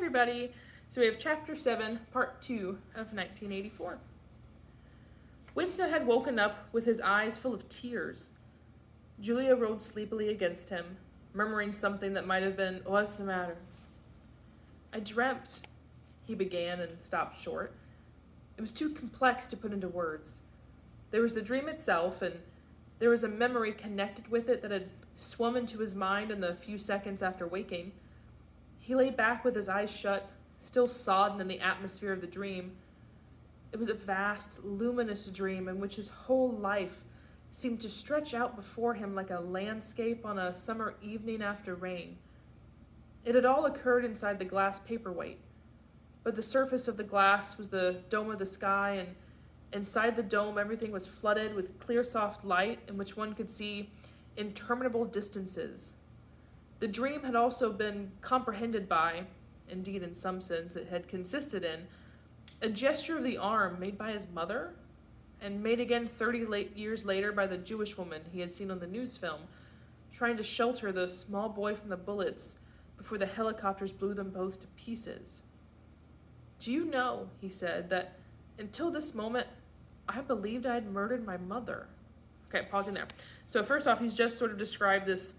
everybody. So we have Chapter 7, Part 2 of 1984. Winston had woken up with his eyes full of tears. Julia rolled sleepily against him, murmuring something that might have been, "What's the matter?" "I dreamt," he began and stopped short. It was too complex to put into words. There was the dream itself, and there was a memory connected with it that had swum into his mind in the few seconds after waking. He lay back with his eyes shut, still sodden in the atmosphere of the dream. It was a vast, luminous dream in which his whole life seemed to stretch out before him like a landscape on a summer evening after rain. It had all occurred inside the glass paperweight, but the surface of the glass was the dome of the sky, and inside the dome everything was flooded with clear, soft light in which one could see interminable distances. The dream had also been comprehended by, indeed in some sense it had consisted in, a gesture of the arm made by his mother, and made again 30 years later by the Jewish woman he had seen on the news film, trying to shelter the small boy from the bullets before the helicopters blew them both to pieces. "Do you know," he said, "that until this moment, I believed I had murdered my mother." Okay, pausing there. So first off, he's just sort of described this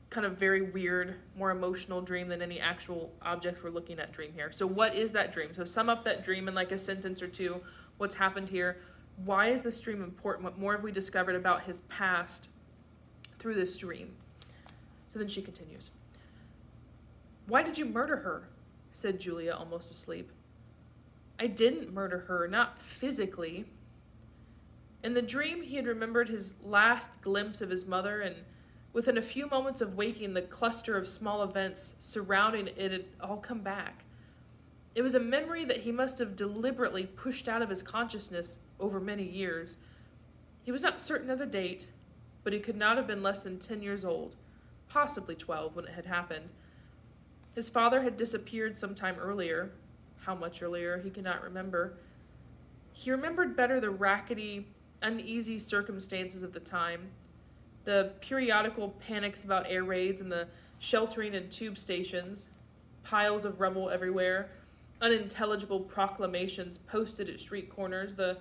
kind of very weird, more emotional dream than any actual objects we're looking at dream here. So what is that dream? So sum up that dream in like a sentence or two. What's happened here? Why is this dream important? What more have we discovered about his past through this dream? So then she continues. "Why did you murder her?" said Julia, almost asleep. "I didn't murder her, not physically." In the dream, he had remembered his last glimpse of his mother, and within a few moments of waking, the cluster of small events surrounding it had all come back. It was a memory that he must have deliberately pushed out of his consciousness over many years. He was not certain of the date, but he could not have been less than 10 years old, possibly 12 when it had happened. His father had disappeared some time earlier. How much earlier, he could not remember. He remembered better the rackety, uneasy circumstances of the time, the periodical panics about air raids and the sheltering in tube stations, piles of rubble everywhere, unintelligible proclamations posted at street corners, the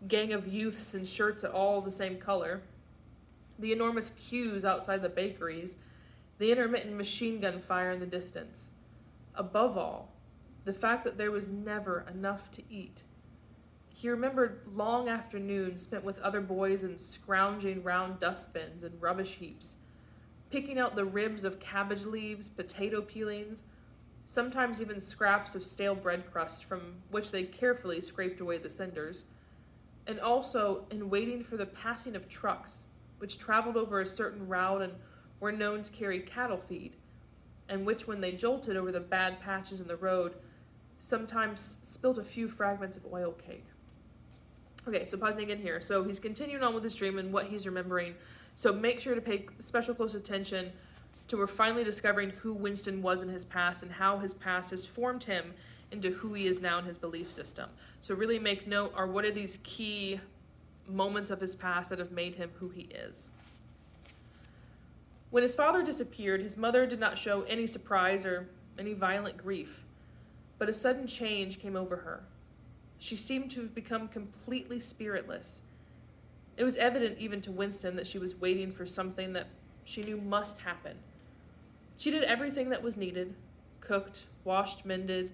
gang of youths in shirts all the same color, the enormous queues outside the bakeries, the intermittent machine gun fire in the distance. Above all, the fact that there was never enough to eat. He remembered long afternoons spent with other boys in scrounging round dustbins and rubbish heaps, picking out the ribs of cabbage leaves, potato peelings, sometimes even scraps of stale bread crust from which they carefully scraped away the cinders, and also in waiting for the passing of trucks, which traveled over a certain route and were known to carry cattle feed, and which, when they jolted over the bad patches in the road, sometimes spilt a few fragments of oil cake. Okay, so pausing again here. So he's continuing on with his dream and what he's remembering. So make sure to pay special close attention to we're finally discovering who Winston was in his past and how his past has formed him into who he is now in his belief system. So really make note, are what are these key moments of his past that have made him who he is. When his father disappeared, his mother did not show any surprise or any violent grief, but a sudden change came over her. She seemed to have become completely spiritless. It was evident even to Winston that she was waiting for something that she knew must happen. She did everything that was needed, cooked, washed, mended,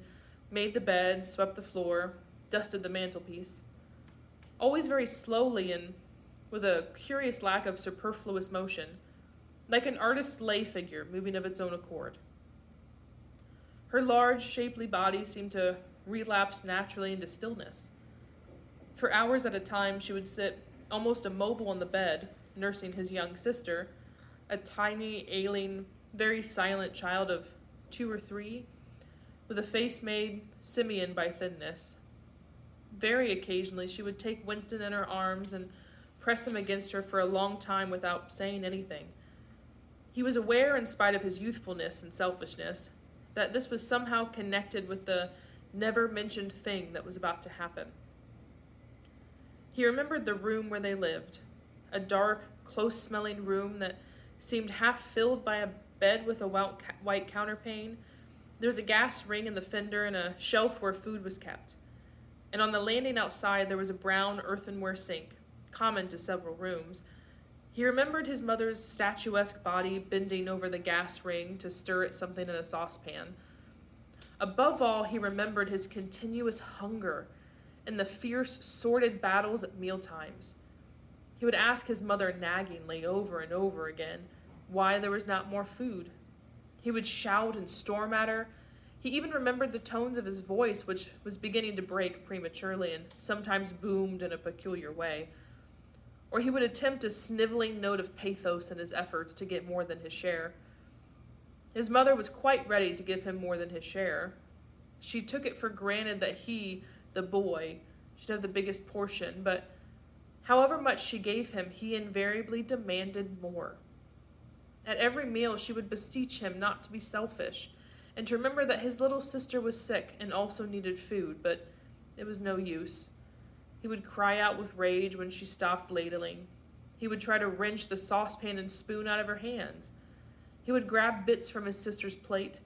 made the bed, swept the floor, dusted the mantelpiece, always very slowly and with a curious lack of superfluous motion, like an artist's lay figure moving of its own accord. Her large, shapely body seemed to relapse naturally into stillness. For hours at a time, she would sit almost immobile on the bed, nursing his young sister, a tiny, ailing, very silent child of 2 or 3, with a face made simian by thinness. Very occasionally, she would take Winston in her arms and press him against her for a long time without saying anything. He was aware, in spite of his youthfulness and selfishness, that this was somehow connected with the never-mentioned thing that was about to happen. He remembered the room where they lived, a dark, close-smelling room that seemed half filled by a bed with a white counterpane, There was a gas ring in the fender and a shelf where food was kept. And on the landing outside there was a brown earthenware sink, common to several rooms. He remembered his mother's statuesque body bending over the gas ring to stir at something in a saucepan. Above all, he remembered his continuous hunger and the fierce, sordid battles at mealtimes. He would ask his mother naggingly over and over again why there was not more food. He would shout and storm at her. He even remembered the tones of his voice, which was beginning to break prematurely and sometimes boomed in a peculiar way. Or he would attempt a sniveling note of pathos in his efforts to get more than his share. His mother was quite ready to give him more than his share. She took it for granted that he, the boy, should have the biggest portion, but however much she gave him, he invariably demanded more. At every meal, she would beseech him not to be selfish and to remember that his little sister was sick and also needed food, but it was no use. He would cry out with rage when she stopped ladling. He would try to wrench the saucepan and spoon out of her hands. He would grab bits from his sister's plate.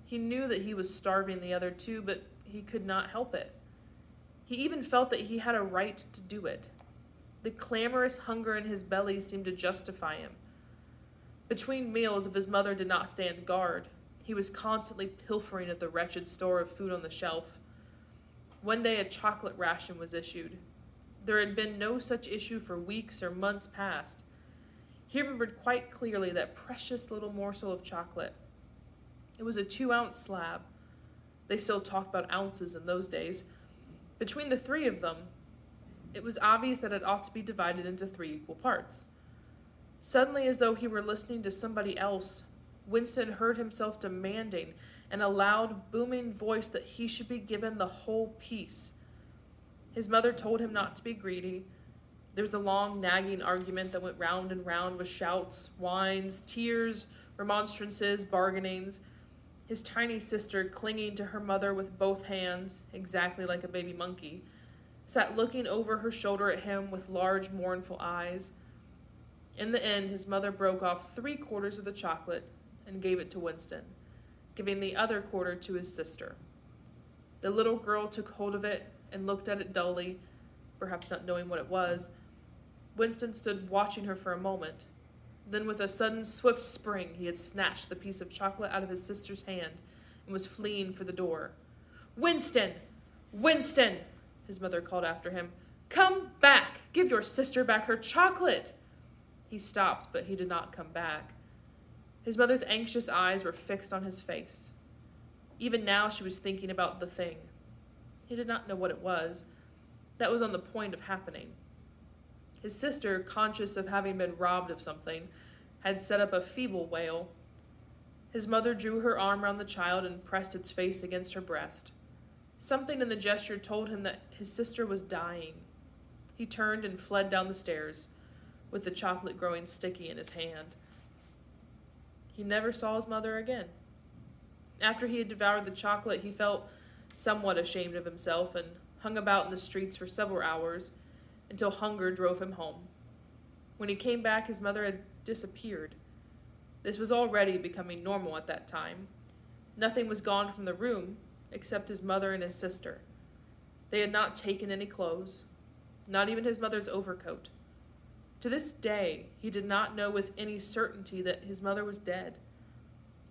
He knew that he was starving the other two, but he could not help it. He even felt that he had a right to do it. The clamorous hunger in his belly seemed to justify him. Between meals, if his mother did not stand guard, he was constantly pilfering at the wretched store of food on the shelf. One day a chocolate ration was issued. There had been no such issue for weeks or months past. He remembered quite clearly that precious little morsel of chocolate. It was a 2-ounce slab. They still talked about ounces in those days. Between the three of them, it was obvious that it ought to be divided into 3 equal parts. Suddenly, as though he were listening to somebody else, Winston heard himself demanding in a loud, booming voice that he should be given the whole piece. His mother told him not to be greedy. There was a long, nagging argument that went round and round with shouts, whines, tears, remonstrances, bargainings. His tiny sister, clinging to her mother with both hands, exactly like a baby monkey, sat looking over her shoulder at him with large, mournful eyes. In the end, his mother broke off 3/4 of the chocolate and gave it to Winston, giving the other quarter to his sister. The little girl took hold of it and looked at it dully, perhaps not knowing what it was. Winston stood watching her for a moment. Then with a sudden swift spring, he had snatched the piece of chocolate out of his sister's hand and was fleeing for the door. "Winston! Winston!" his mother called after him. "Come back! Give your sister back her chocolate!" He stopped, but he did not come back. His mother's anxious eyes were fixed on his face. Even now she was thinking about the thing. He did not know what it was. That was on the point of happening. His sister, conscious of having been robbed of something, had set up a feeble wail. His mother drew her arm round the child and pressed its face against her breast. Something in the gesture told him that his sister was dying. He turned and fled down the stairs, with the chocolate growing sticky in his hand. He never saw his mother again. After he had devoured the chocolate, he felt somewhat ashamed of himself and hung about in the streets for several hours until hunger drove him home. When he came back, his mother had disappeared. This was already becoming normal at that time. Nothing was gone from the room except his mother and his sister. They had not taken any clothes, not even his mother's overcoat. To this day, he did not know with any certainty that his mother was dead.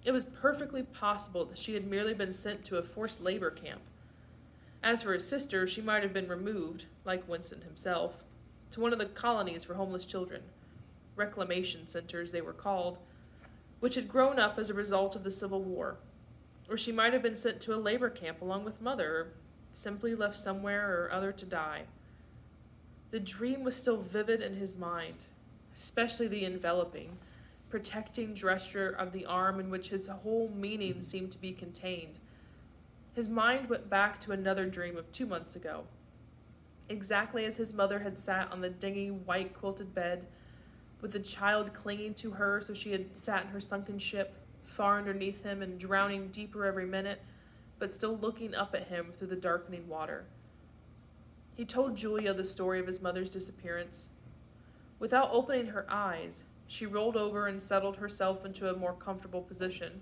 It was perfectly possible that she had merely been sent to a forced labor camp. As for his sister, she might have been removed, like Winston himself, to one of the colonies for homeless children, reclamation centers they were called, which had grown up as a result of the Civil War. Or she might have been sent to a labor camp along with mother, or simply left somewhere or other to die. The dream was still vivid in his mind, especially the enveloping, protecting gesture of the arm in which his whole meaning seemed to be contained. His mind went back to another dream of 2 months ago. Exactly as his mother had sat on the dingy, white-quilted bed, with the child clinging to her so she had sat in her sunken ship, far underneath him and drowning deeper every minute, but still looking up at him through the darkening water. He told Julia the story of his mother's disappearance. Without opening her eyes, she rolled over and settled herself into a more comfortable position.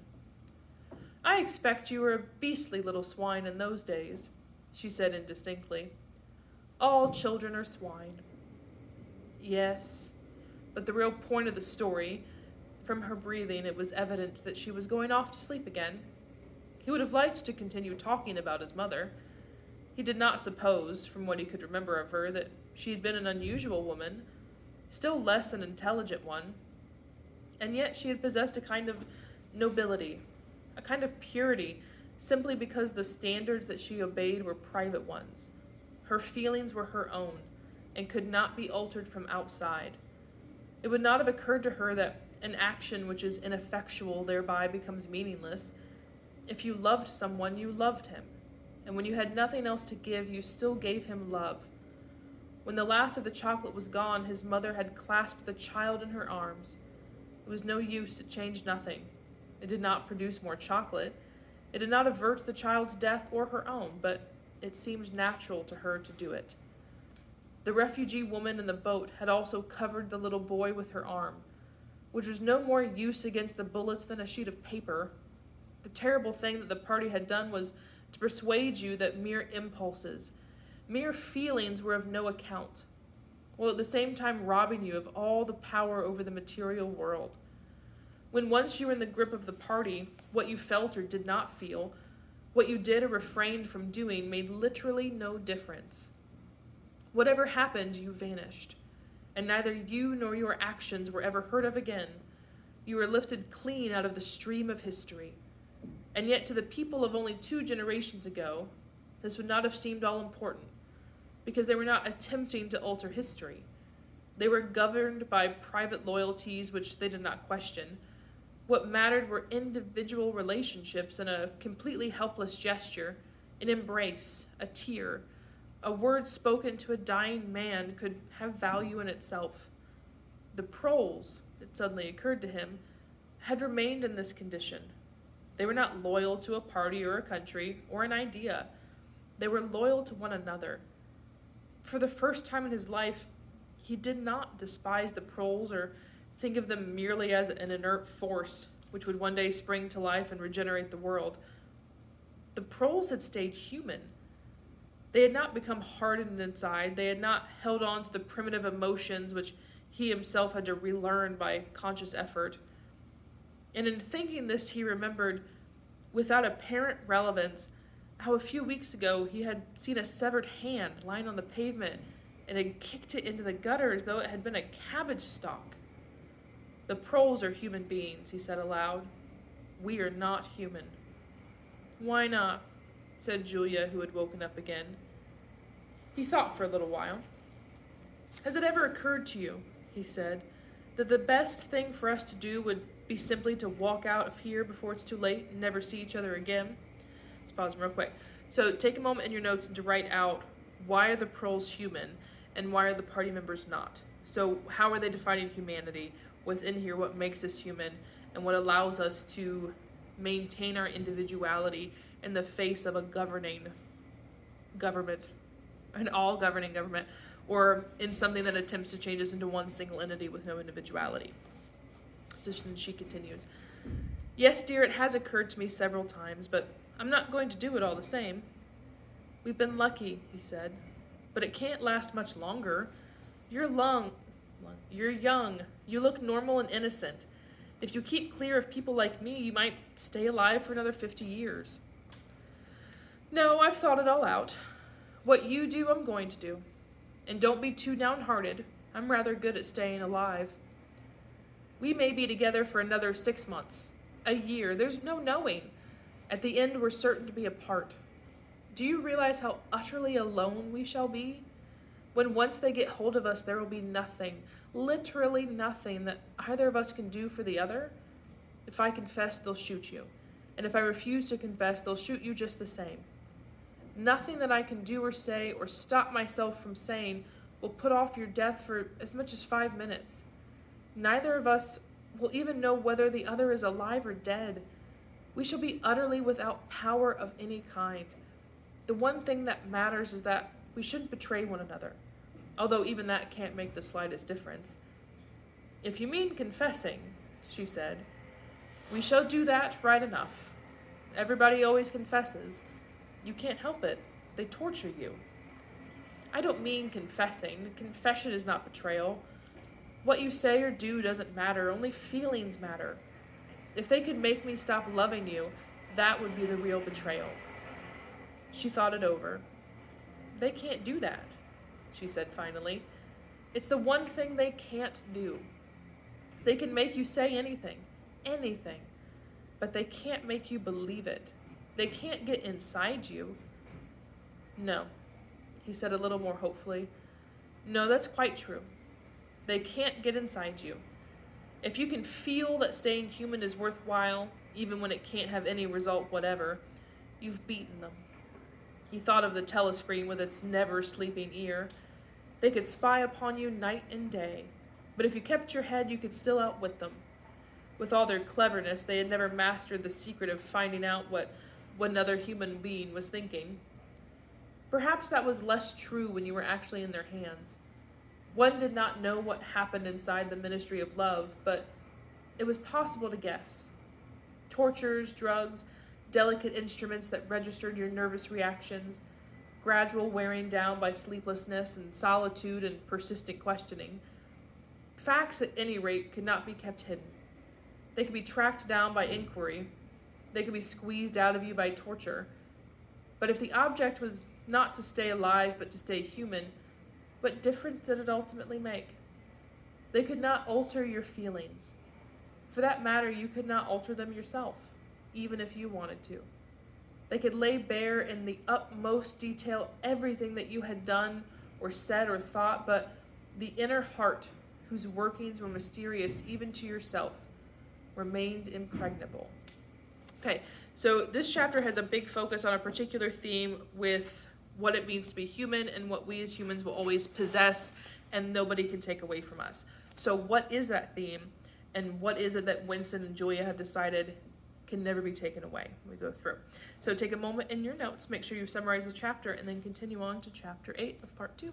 I expect you were a beastly little swine in those days, she said indistinctly. All children are swine. Yes, but the real point of the story, from her breathing, it was evident that she was going off to sleep again. He would have liked to continue talking about his mother. He did not suppose, from what he could remember of her, that she had been an unusual woman, still less an intelligent one, and yet she had possessed a kind of nobility, a kind of purity, simply because the standards that she obeyed were private ones. Her feelings were her own, and could not be altered from outside. It would not have occurred to her that an action which is ineffectual thereby becomes meaningless. If you loved someone, you loved him, and when you had nothing else to give, you still gave him love. When the last of the chocolate was gone, his mother had clasped the child in her arms. It was no use, it changed nothing. It did not produce more chocolate. It did not avert the child's death or her own, but it seemed natural to her to do it. The refugee woman in the boat had also covered the little boy with her arm, which was no more use against the bullets than a sheet of paper. The terrible thing that the party had done was to persuade you that mere impulses, mere feelings were of no account, while at the same time robbing you of all the power over the material world. When once you were in the grip of the party, what you felt or did not feel, what you did or refrained from doing, made literally no difference. Whatever happened, you vanished, and neither you nor your actions were ever heard of again. You were lifted clean out of the stream of history. And yet to the people of only 2 generations ago, this would not have seemed all important, because they were not attempting to alter history. They were governed by private loyalties which they did not question. What mattered were individual relationships, and a completely helpless gesture, an embrace, a tear, a word spoken to a dying man could have value in itself. The proles, it suddenly occurred to him, had remained in this condition. They were not loyal to a party or a country or an idea. They were loyal to one another. For the first time in his life, he did not despise the proles or think of them merely as an inert force which would one day spring to life and regenerate the world. The proles had stayed human. They had not become hardened inside. They had not held on to the primitive emotions which he himself had to relearn by conscious effort. And in thinking this, he remembered, without apparent relevance, how a few weeks ago he had seen a severed hand lying on the pavement and had kicked it into the gutter as though it had been a cabbage stalk. The proles are human beings, he said aloud. We are not human. Why not? Said Julia, who had woken up again. He thought for a little while. Has it ever occurred to you, he said, that the best thing for us to do would be simply to walk out of here before it's too late and never see each other again? Let's pause real quick. So take a moment in your notes and to write out, why are the proles human and why are the party members not? So how are they defining humanity? Within here, what makes us human and what allows us to maintain our individuality in the face of a governing government, an all-governing government, or in something that attempts to change us into one single entity with no individuality. So she continues, yes, dear, it has occurred to me several times, but I'm not going to do it all the same. We've been lucky, he said, but it can't last much longer. You're young. You look normal and innocent. If you keep clear of people like me, you might stay alive for another 50 years. No, I've thought it all out. What you do, I'm going to do. And don't be too downhearted. I'm rather good at staying alive. We may be together for another 6 months, a year. There's no knowing. At the end, we're certain to be apart. Do you realize how utterly alone we shall be? When once they get hold of us, there will be nothing, literally nothing, that either of us can do for the other. If I confess, they'll shoot you. And if I refuse to confess, they'll shoot you just the same. Nothing that I can do or say or stop myself from saying will put off your death for as much as 5 minutes. Neither of us will even know whether the other is alive or dead. We shall be utterly without power of any kind. The one thing that matters is that we shouldn't betray one another, although even that can't make the slightest difference. If you mean confessing, she said, we shall do that right enough. Everybody always confesses. You can't help it. They torture you. I don't mean confessing. Confession is not betrayal. What you say or do doesn't matter. Only feelings matter. If they could make me stop loving you, that would be the real betrayal. She thought it over. They can't do that, she said finally. It's the one thing they can't do. They can make you say anything, but they can't make you believe it. They can't get inside you. No, he said a little more hopefully. No, that's quite true. They can't get inside you. If you can feel that staying human is worthwhile, even when it can't have any result whatever, you've beaten them. He thought of the telescreen with its never-sleeping ear. They could spy upon you night and day, but if you kept your head, you could still outwit them. With all their cleverness, they had never mastered the secret of finding out what another human being was thinking. Perhaps that was less true when you were actually in their hands. One did not know what happened inside the Ministry of Love, but it was possible to guess. Tortures, drugs, delicate instruments that registered your nervous reactions, gradual wearing down by sleeplessness and solitude and persistent questioning. Facts, at any rate, could not be kept hidden. They could be tracked down by inquiry. They could be squeezed out of you by torture. But if the object was not to stay alive, but to stay human, what difference did it ultimately make? They could not alter your feelings. For that matter, you could not alter them yourself, even if you wanted to. They could lay bare in the utmost detail everything that you had done or said or thought, but the inner heart, whose workings were mysterious even to yourself, remained impregnable. Okay, so this chapter has a big focus on a particular theme with what it means to be human and what we as humans will always possess and nobody can take away from us. So what is that theme, and what is it that Winston and Julia have decided can never be taken away? We go through. So take a moment in your notes, make sure you summarize the chapter, and then continue on to chapter 8 of part 2.